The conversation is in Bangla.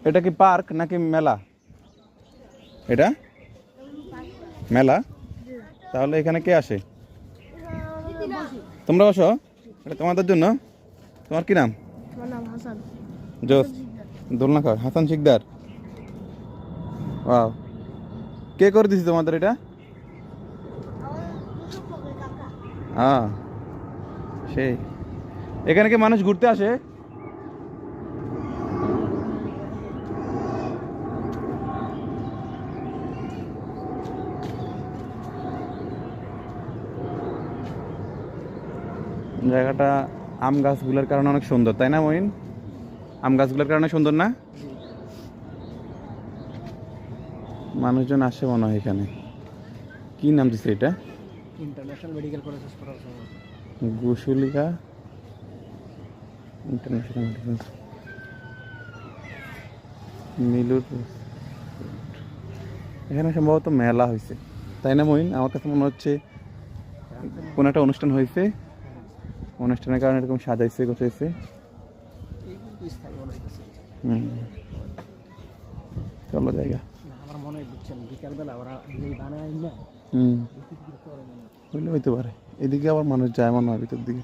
এটা কি পার্ক নাকি মেলা? এটা মেলা। তাহলে এখানে কে আসে? তোমরা বসো, এটা তোমাদের জন্য। তোমার কি নাম? জোস দোলনা খার হাসান শিকদার। ওয়াও, কে করে দিছি তোমাদের এটা? হ্যাঁ সেই। এখানে কি মানুষ ঘুরতে আসে? জায়গাটা আম গাছগুলোর কারণে অনেক সুন্দর, তাই না মহিন? আম গাছগুলোর কারণে সুন্দর না? মানুষজন আসে মনে হয় এখানে। কি নাম দিচ্ছে এটা? ইন্টারন্যাশনাল মেডিকেল কলেজ গুশুলিকা ইন্টারন্যাশনাল মেডিকেল মিলুর। এখানে সম্ভবত মেলা হয়েছে, তাই না মহিন? আমার কাছে মনে হচ্ছে কোনো একটা অনুষ্ঠান হয়েছে, অনুষ্ঠানের কারণে এরকম সাজাইছে গোছাইছে। চলো জায়গা। আমার মনে হয় বুঝছেন বিকালবেলা ওরা বানায় না, হইলে হইতে পারে। এদিকে আবার মানুষ যায় মনে হয় ভিতর দিকে।